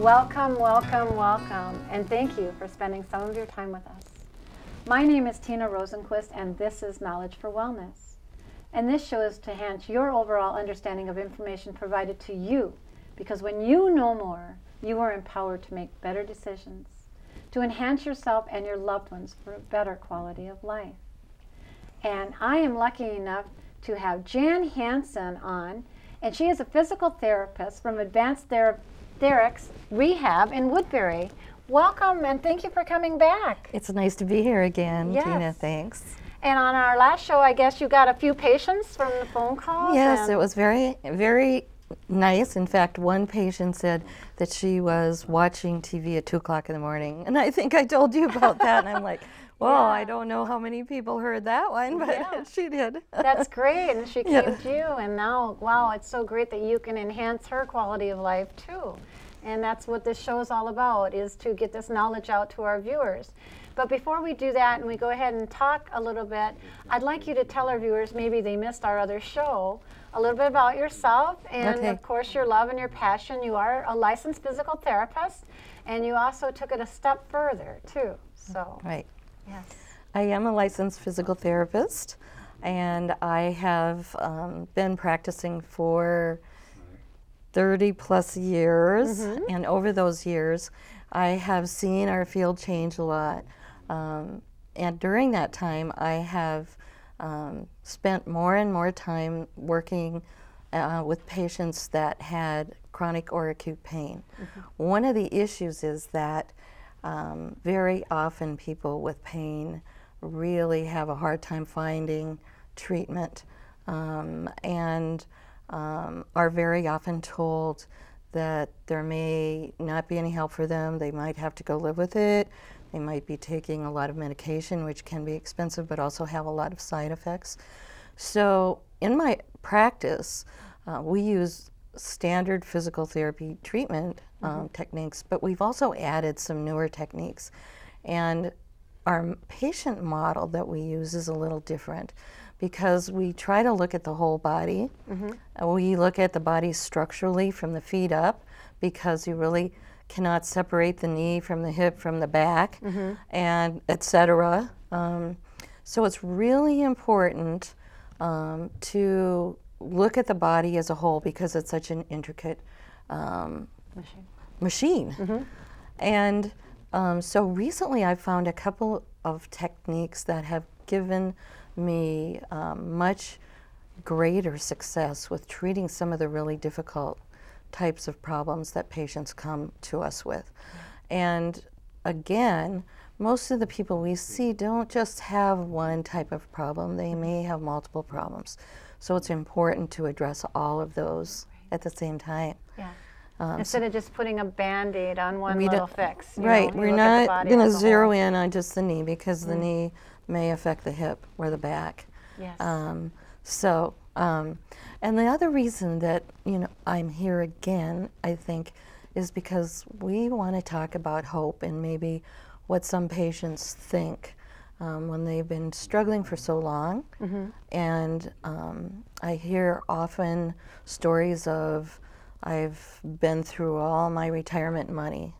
Welcome, welcome, welcome, and thank you for spending some of your time with us. My name is Tina Rosenquist, and this is Knowledge for Wellness. And this show is to enhance your overall understanding of information provided to you, because when you know more, you are empowered to make better decisions, to enhance yourself and your loved ones for a better quality of life. And I am lucky enough to have Jan Hansen on, and she is a physical therapist from Advanced Therapeutics Rehab in Woodbury. Welcome, and thank you for coming back. It's nice to be here again, Yes. Tina, thanks. And on our last show, I guess you got a few patients from the phone calls? Yes, it was very, very nice. In fact, one patient said that she was watching TV at 2 o'clock in the morning. And I think I told you about that, and I'm like, well, Yeah. I don't know how many people heard that one, but Yeah. she did. That's great, and she Yeah. came to you, and now, wow, it's so great that you can enhance her quality of life too. And that's what this show is all about, is to get this knowledge out to our viewers. But before we do that and we go ahead and talk a little bit, I'd like you to tell our viewers, maybe they missed our other show, a little bit about yourself and Okay. of course your love and your passion. You are a licensed physical therapist, and you also took it a step further too. So, Right. yes. I am a licensed physical therapist, and I have been practicing for 30 plus years, and over those years I have seen our field change a lot. And during that time I have spent more and more time working with patients that had chronic or acute pain. One of the issues is that very often people with pain really have a hard time finding treatment, and are very often told that there may not be any help for them. They might have to go live with it. They might be taking a lot of medication, which can be expensive but also have a lot of side effects. So in my practice, we use standard physical therapy treatment techniques, but we've also added some newer techniques. And our patient model that we use is a little different, because we try to look at the whole body. We look at the body structurally from the feet up, because you really cannot separate the knee from the hip from the back, and etc. So it's really important to look at the body as a whole, because it's such an intricate machine. And so recently I found a couple of techniques that have given me much greater success with treating some of the really difficult types of problems that patients come to us with. And again, most of the people we see don't just have one type of problem, they may have multiple problems. So it's important to address all of those at the same time. Yeah. Instead of just putting a Band-Aid on one little fix. Right, we're not going to zero in on just the knee, because the knee may affect the hip or the back. Yes. And the other reason that I'm here again, I think, is because we want to talk about hope and maybe what some patients think when they've been struggling for so long. And I hear often stories of, I've been through all my retirement money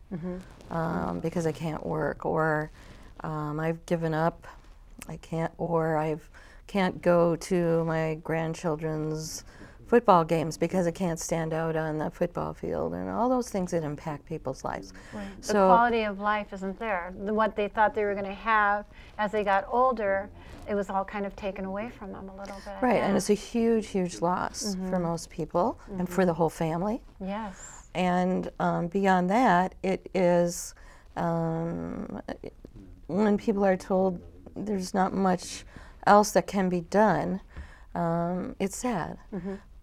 because I can't work, or I've given up, I can't go to my grandchildren's football games because I can't stand out on the football field, and all those things that impact people's lives. Right. So the quality of life isn't there. What they thought they were going to have as they got older, it was all kind of taken away from them a little bit. right, Yeah. and it's a huge, huge loss for most people and for the whole family. Yes. And beyond that, it is when people are told there's not much else that can be done, it's sad,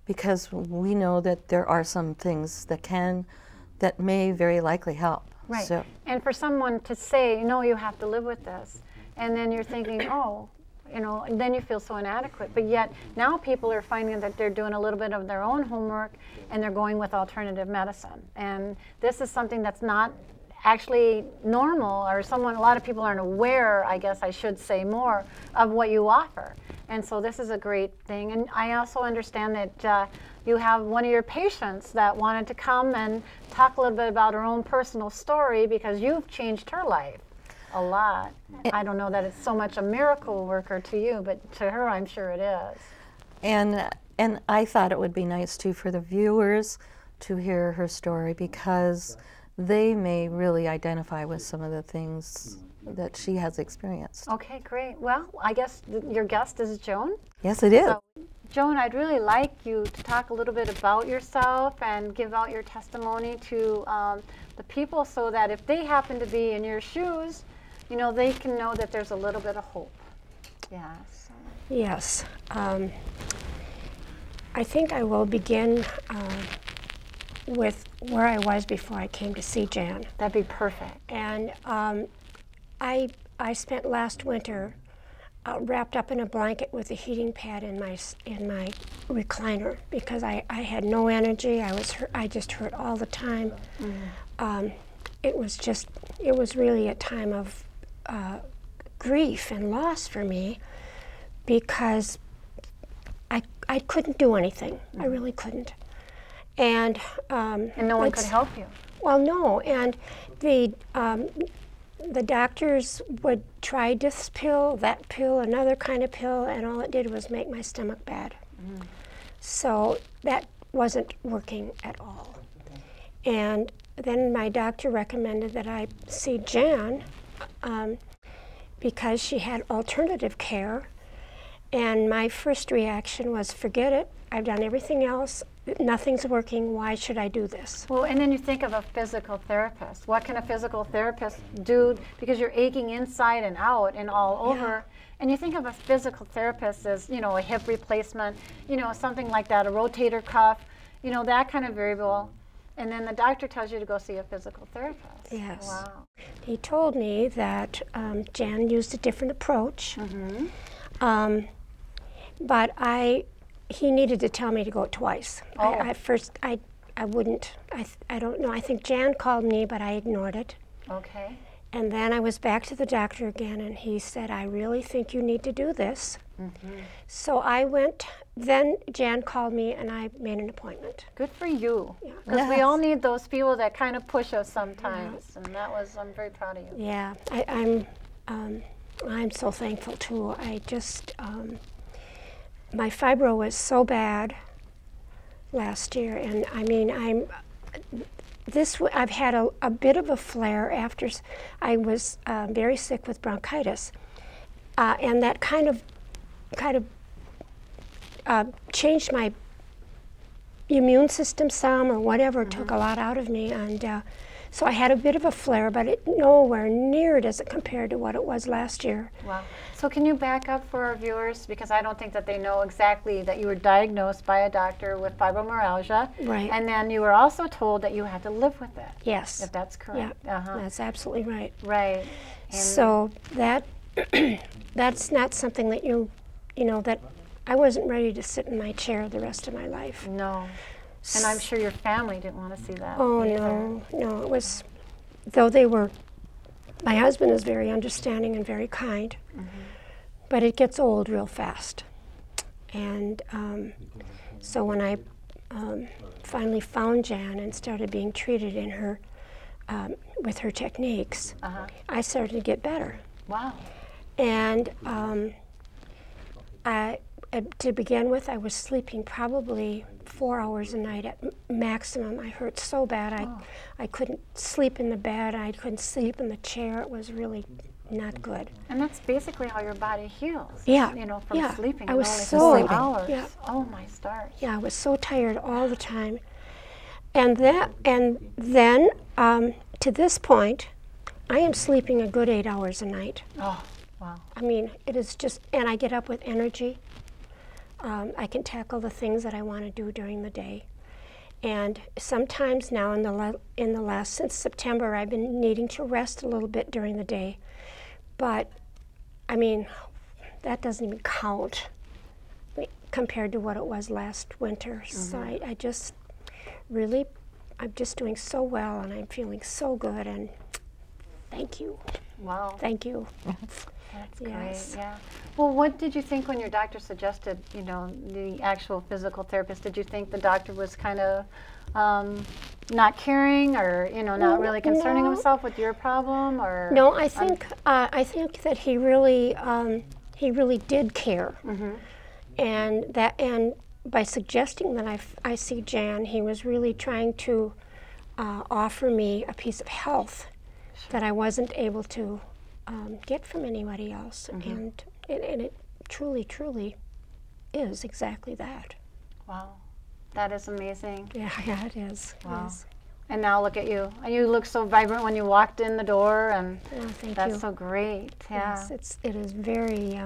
because we know that there are some things that may very likely help. Right. So, and for someone to say, no, you have to live with this, and then you're thinking, oh, and then you feel so inadequate. But yet now people are finding that they're doing a little bit of their own homework, and they're going with alternative medicine. And this is something that's not actually normal, or a lot of people aren't aware, I guess I should say more, of what you offer. And so this is a great thing. And I also understand that you have one of your patients that wanted to come and talk a little bit about her own personal story, because you've changed her life a lot. I don't know that it's so much a miracle worker to you, but to her I'm sure it is. And I thought it would be nice too for the viewers to hear her story, because they may really identify with some of the things that she has experienced. Okay, great. Well, I guess your guest is Joan. Yes, it is. So, Joan, I'd really like you to talk a little bit about yourself and give out your testimony to the people, so that if they happen to be in your shoes, you know, they can know that there's a little bit of hope. Yes. Yes. I think I will begin with where I was before I came to see Jan. That'd be perfect. And I spent last winter wrapped up in a blanket with a heating pad in my recliner, because I had no energy. I just hurt all the time. Mm-hmm. It was really a time of grief and loss for me, because I couldn't do anything. Mm-hmm. I really couldn't. And no one could help you. Well, no, and the doctors would try this pill, that pill, another kind of pill, and all it did was make my stomach bad. Mm. So that wasn't working at all. And then my doctor recommended that I see Jan, because she had alternative care. And my first reaction was, forget it, I've done everything else, nothing's working, why should I do this? Well, and then you think of a physical therapist. What can a physical therapist do? Because you're aching inside and out and all over. And you think of a physical therapist as, you know, a hip replacement, you know, something like that, a rotator cuff, you know, that kind of variable. And then the doctor tells you to go see a physical therapist. Yes. Wow. He told me that Jan used a different approach. Mm-hmm. But he needed to tell me to go twice. Oh. At first, I wouldn't. I don't know. I think Jan called me, but I ignored it. Okay. And then I was back to the doctor again, and he said, I really think you need to do this. Mm-hmm. So I went. Then Jan called me, and I made an appointment. Good for you. Because we all need those people that kind of push us sometimes. Yeah. And I'm very proud of you. Yeah, I'm so thankful too. I just, my fibro was so bad last year, and I mean, I've had a bit of a flare after I was very sick with bronchitis, and that kind of changed my immune system some, or whatever. Mm-hmm. Took a lot out of me, and so I had a bit of a flare, but it nowhere near does it compare to what it was last year. Wow. So can you back up for our viewers, because I don't think that they know exactly that you were diagnosed by a doctor with fibromyalgia. Right. And then you were also told that you had to live with it. Yes. If that's correct. Yeah, that's absolutely right. Right. And so that that's not something that you know, that I wasn't ready to sit in my chair the rest of my life. No. And I'm sure your family didn't want to see that. Oh, either. No, it was, though my husband is very understanding and very kind, mm-hmm. but it gets old real fast. And so when I finally found Jan and started being treated in her, with her techniques, I started to get better. Wow. And to begin with, I was sleeping probably 4 hours a night at maximum. I hurt so bad. I couldn't sleep in the bed. I couldn't sleep in the chair. It was really not good. And that's basically how your body heals. Yeah. You know, from sleeping. I was only so 4 hours. Yeah. Oh my stars. Yeah, I was so tired all the time. And then to this point, I am sleeping a good 8 hours a night. Oh, wow. I mean, it is just, and I get up with energy. I can tackle the things that I want to do during the day. And sometimes now in the last, since September, I've been needing to rest a little bit during the day. But, I mean, that doesn't even count compared to what it was last winter. Mm-hmm. So I just really, I'm just doing so well, and I'm feeling so good, and Thank you. Wow. Thank you. That's Yes. great, yeah. Well, what did you think when your doctor suggested, the actual physical therapist? Did you think the doctor was kind of not caring, or not really concerning No. himself with your problem, or? No, I think that he really did care, and by suggesting that I see Jan, he was really trying to offer me a piece of health that I wasn't able to get from anybody else, and it truly, truly is exactly that. Wow, that is amazing. Yeah, it is. Wow. It is. And now look at you. And you look so vibrant when you walked in the door, and Oh, thank that's you. so great. Yeah. Yes, it is very.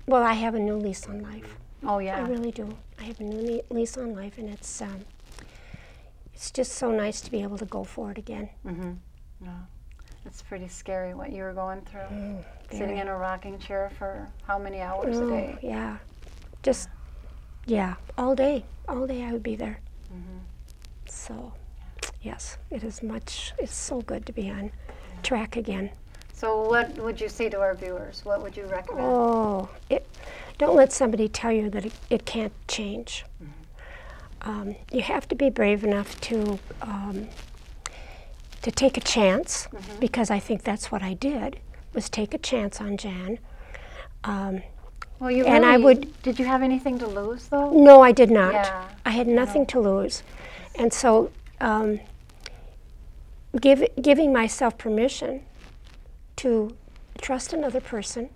Well, I have a new lease on life. Oh yeah. I really do. I have a new lease on life, and it's just so nice to be able to go for it again. No, it's pretty scary what you were going through. Sitting Very. in a rocking chair for how many hours a day? Yeah, just all day. All day I would be there. So, yes, it's so good to be on track again. So what would you say to our viewers? What would you recommend? Oh, don't let somebody tell you that it can't change. You have to be brave enough to take a chance, because I think that's what I did, was take a chance on Jan. Well, you and I really, would- did you have anything to lose, though? No, I did not. Yeah. I had nothing to lose. And so giving myself permission to trust another person,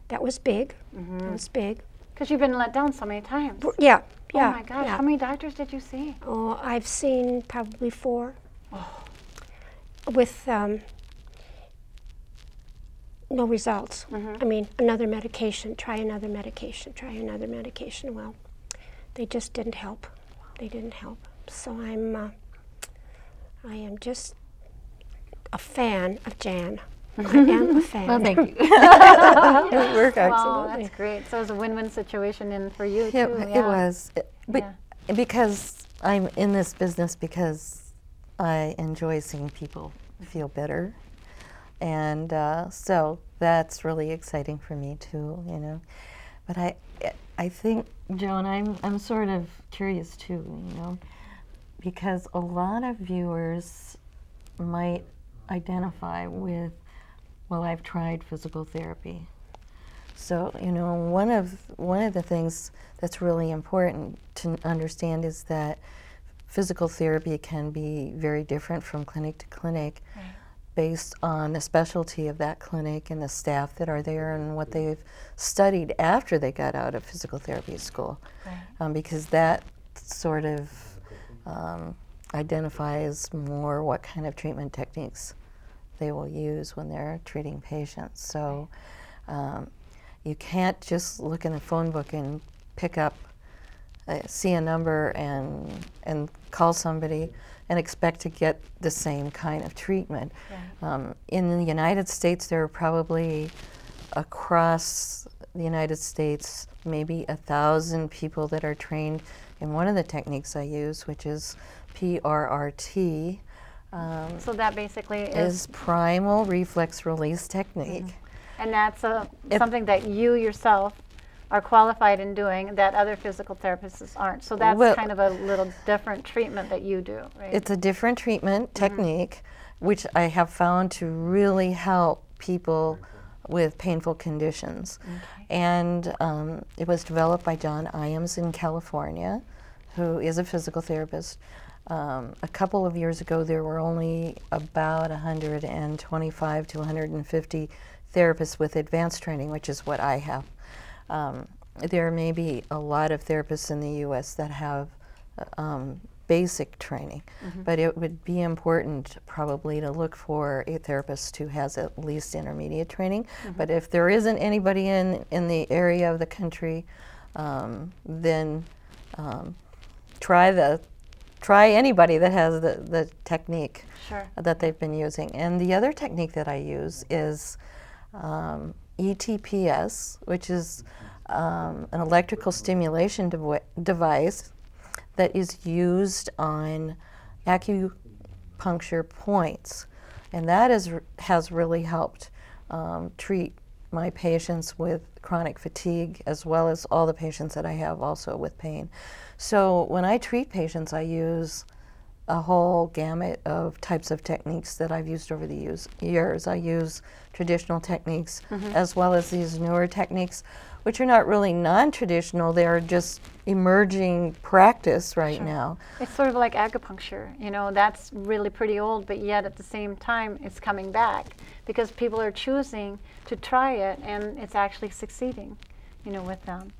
that was big. That was big. Because you've been let down so many times. Yeah. Oh my gosh, how many doctors did you see? Oh, I've seen probably 4. With no results. I mean, another medication, try another medication, try another medication. Well, they just didn't help. They didn't help. So I am just a fan of Jan. I am a fan. Well, thank you. It worked out. Well, that's great. So it was a win-win situation for you, too. It was. Because I'm in this business because I enjoy seeing people feel better. And so that's really exciting for me, too, But I think, Joan, I'm sort of curious, too, because a lot of viewers might identify with, well, I've tried physical therapy. So, one of the things that's really important to understand is that physical therapy can be very different from clinic to clinic, based on the specialty of that clinic and the staff that are there and what they've studied after they got out of physical therapy school. Because that sort of identifies more what kind of treatment techniques they will use when they're treating patients. So you can't just look in the phone book and pick up, see a number and call somebody and expect to get the same kind of treatment. In the United States, there are probably across the United States maybe 1,000 people that are trained in one of the techniques I use, which is PRRT. So that basically is primal reflex release technique. And that's something that you yourself are qualified in doing that other physical therapists aren't. So that's kind of a little different treatment that you do, right? It's a different treatment technique, which I have found to really help people with painful conditions. And it was developed by John Iams in California, who is a physical therapist. A couple of years ago, there were only about 125 to 150 therapists with advanced training, which is what I have. There may be a lot of therapists in the U.S. that have basic training, but it would be important probably to look for a therapist who has at least intermediate training. But if there isn't anybody in the area of the country, then try anybody that has the technique that they've been using. And the other technique that I use is ETPS, which is an electrical stimulation device that is used on acupuncture acupuncture points, and that has really helped treat my patients with chronic fatigue, as well as all the patients that I have also with pain. So when I treat patients, I use a whole gamut of types of techniques that I've used over the years. I use traditional techniques as well as these newer techniques, which are not really non-traditional. They're just emerging practice right now. It's sort of like acupuncture. You know, that's really pretty old, but yet at the same time, it's coming back because people are choosing to try it, and it's actually succeeding, you know, with them.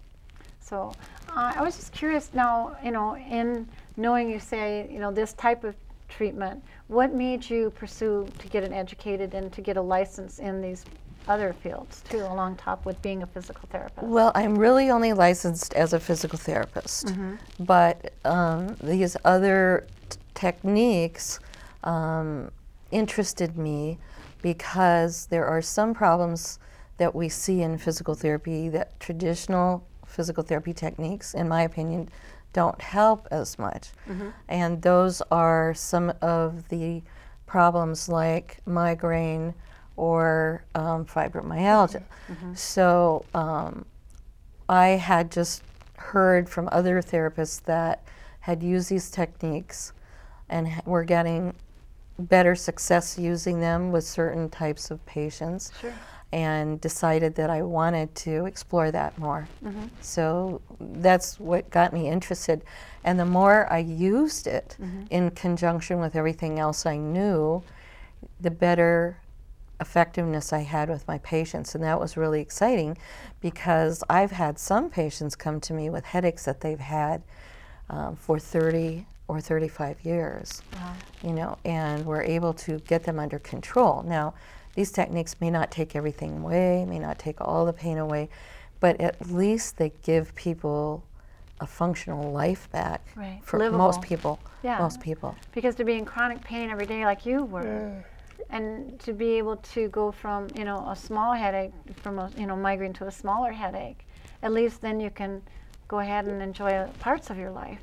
So I was just curious now, you know, in knowing you say, you know, this type of treatment, what made you pursue to get an educated and to get a license in these other fields too, along top with being a physical therapist? Well, I'm really only licensed as a physical therapist, but these other techniques interested me because there are some problems that we see in physical therapy that traditional physical therapy techniques, in my opinion, don't help as much. And those are some of the problems like migraine or fibromyalgia. So I had just heard from other therapists that had used these techniques and were getting better success using them with certain types of patients. And decided that I wanted to explore that more. So that's what got me interested. And the more I used it in conjunction with everything else I knew, the better effectiveness I had with my patients. And that was really exciting because I've had some patients come to me with headaches that they've had for 30 or 35 years, you know, and we're able to get them under control. Now, these techniques may not take everything away, may not take all the pain away, but at least they give people a functional life back for most people. Most people. Because to be in chronic pain every day like you were, and to be able to go from, you know, a small headache, from a, you know, migraine to a smaller headache, at least then you can go ahead and enjoy parts of your life.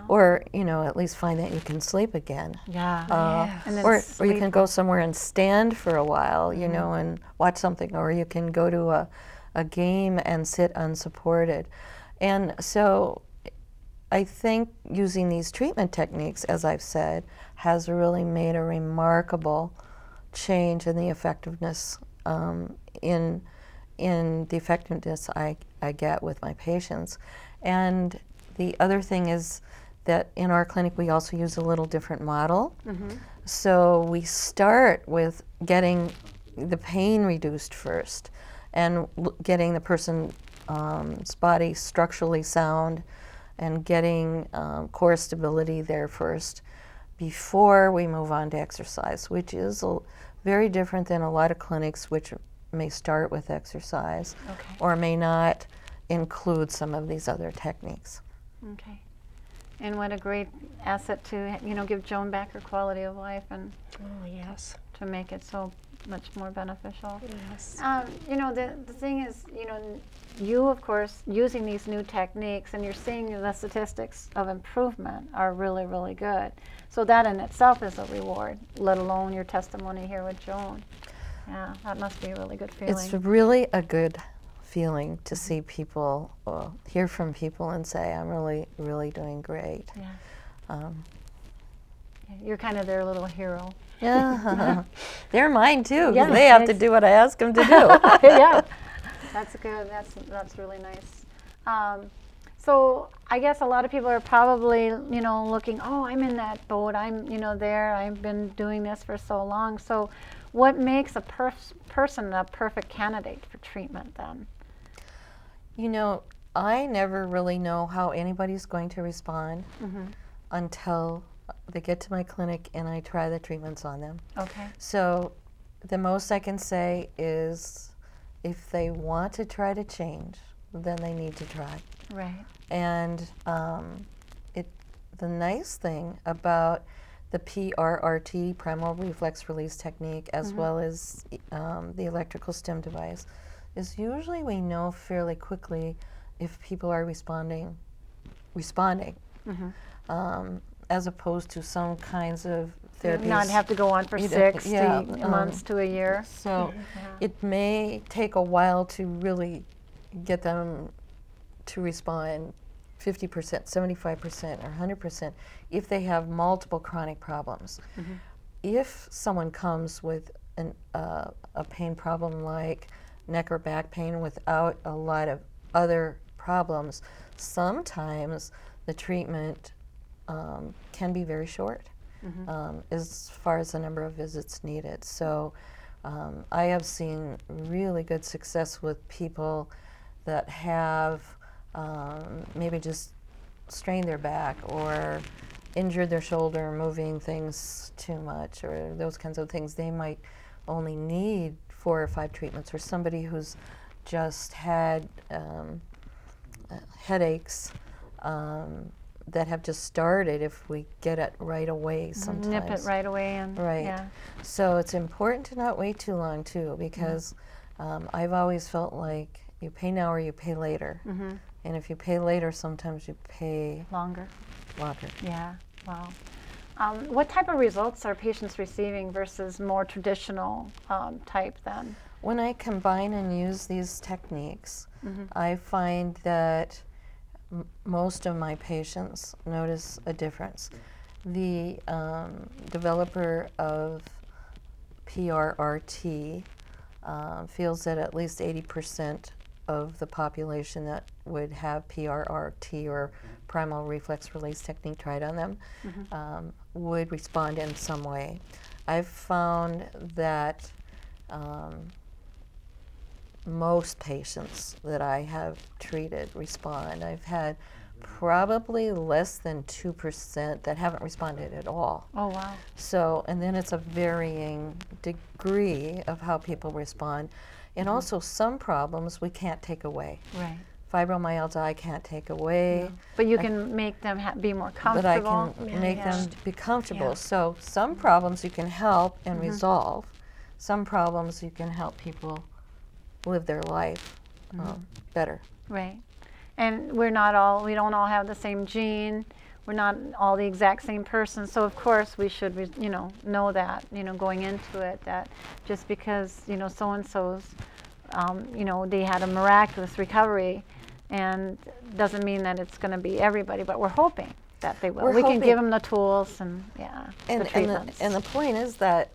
Or, you know, at least find that you can sleep again. And or you can go somewhere and stand for a while, you know, and watch something, or you can go to a game and sit unsupported. And so I think using these treatment techniques, as I've said, has really made a remarkable change in the effectiveness in the effectiveness I get with my patients. And the other thing is that in our clinic we also use a little different model. So we start with getting the pain reduced first and getting the person's body structurally sound and getting core stability there first before we move on to exercise, which is very different than a lot of clinics which may start with exercise or may not include some of these other techniques. And what a great asset to, you know, give Joan back her quality of life and to make it so much more beneficial. You know, the thing is, you know, you of course using these new techniques, and you're seeing the statistics of improvement are really, really good. So that in itself is a reward, let alone your testimony here with Joan. Yeah, that must be a really good feeling. It's really a good feeling to see people, hear from people and say, I'm really, really doing great. You're kind of their little hero. They're mine too, because they have to do what I ask them to do. That's good. That's really nice. So I guess a lot of people are probably, you know, looking, oh, I'm in that boat. I'm, you know, there. I've been doing this for so long. So what makes a person a perfect candidate for treatment then? You know, I never really know how anybody's going to respond until they get to my clinic and I try the treatments on them. So the most I can say is if they want to try to change, then they need to try. And the nice thing about the PRRT, primal reflex release technique, as well as the electrical stim device, is usually we know fairly quickly if people are responding. as opposed to some kinds of therapies. Not have to go on for 60 months to a year. So it may take a while to really get them to respond 50%, 75%, or 100% if they have multiple chronic problems. If someone comes with a pain problem like neck or back pain without a lot of other problems, sometimes the treatment can be very short as far as the number of visits needed. So I have seen really good success with people that have maybe just strained their back or injured their shoulder moving things too much or those kinds of things. They might only need 4 or 5 treatments, or somebody who's just had headaches that have just started. If we get it right away sometimes. Nip it right away. And right. Yeah. So it's important to not wait too long too, because I've always felt like you pay now or you pay later. And if you pay later, sometimes you pay longer. Yeah. Wow. What type of results are patients receiving versus more traditional type then? When I combine and use these techniques, I find that most of my patients notice a difference. The developer of PRRT feels that at least 80% of the population that would have PRRT or primal reflex release technique tried on them would respond in some way. I've found that most patients that I have treated respond. I've had probably less than 2% that haven't responded at all. Oh, wow. So, and then it's a varying degree of how people respond. And also some problems we can't take away. Right. Fibromyalgia I can't take away. But you can make them be more comfortable. But I can make them be comfortable. So some problems you can help and resolve. Some problems you can help people live their life better. Right. And we don't all have the same gene. We're not all the exact same person. So of course we should, know that, going into it, that just because, so-and-so's, they had a miraculous recovery, and doesn't mean that it's going to be everybody, but we're hoping that they will. We can give them the tools and, the treatments. And the point is that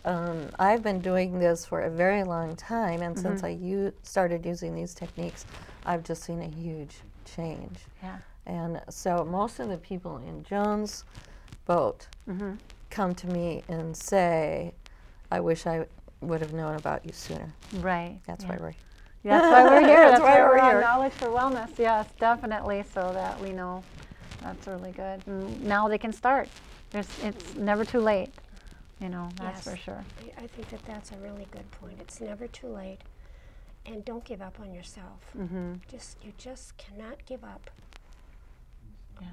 I've been doing this for a very long time, and since I started using these techniques, I've just seen a huge change. Yeah. And so most of the people in Joan's boat come to me and say, I wish I would have known about you sooner. Right. That's why we're That's why we're here. That's why we're here. Knowledge for Wellness. Yes, definitely, so that we know. That's really good. And now they can start. It's never too late. That's for sure. I think that's a really good point. It's never too late. And don't give up on yourself. You just cannot give up. Yeah.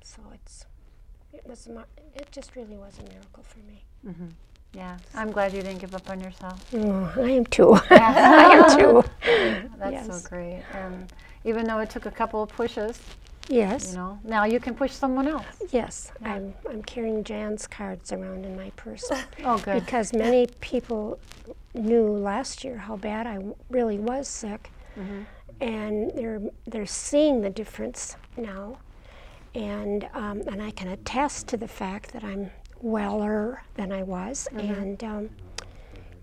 So it just really was a miracle for me. Yeah, I'm glad you didn't give up on yourself. Oh, I am too. I am too. That's so great. And even though it took a couple of pushes, yes, now you can push someone else. Yes, yeah. I'm carrying Jan's cards around in my purse. Oh, good. Because many people knew last year how bad I really was sick, and they're seeing the difference now, and I can attest to the fact that I'm weller than I was, and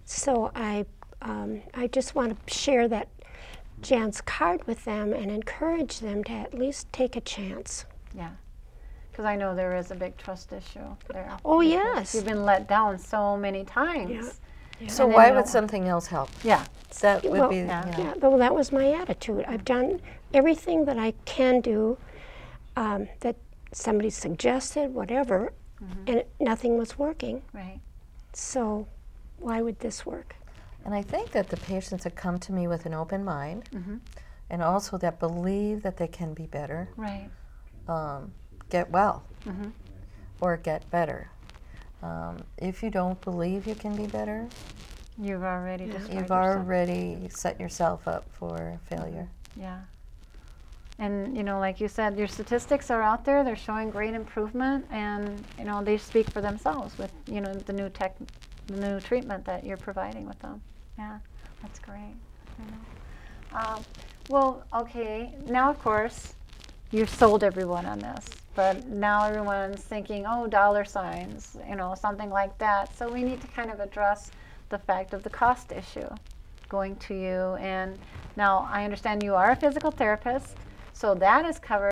so I just want to share that Jan's card with them and encourage them to at least take a chance. Yeah, because I know there is a big trust issue there. Oh, yes. You've been let down so many times. Yeah. Yeah. So why would something else help? Yeah. That would be, well, that was my attitude. I've done everything that I can do, that somebody suggested, whatever, and nothing was working. Right. So why would this work? And I think that the patients that come to me with an open mind, and also that believe that they can be better, right, get well or get better. If you don't believe you can be better, you've already set yourself up for failure. Yeah. And, you know, like you said, your statistics are out there. They're showing great improvement, and, you know, they speak for themselves with, you know, the new treatment that you're providing with them. Yeah, that's great. I know. Well, okay, now, of course, you've sold everyone on this, but now everyone's thinking, oh, dollar signs, you know, something like that. So we need to kind of address the fact of the cost issue going to you. And now I understand you are a physical therapist, so that is covered.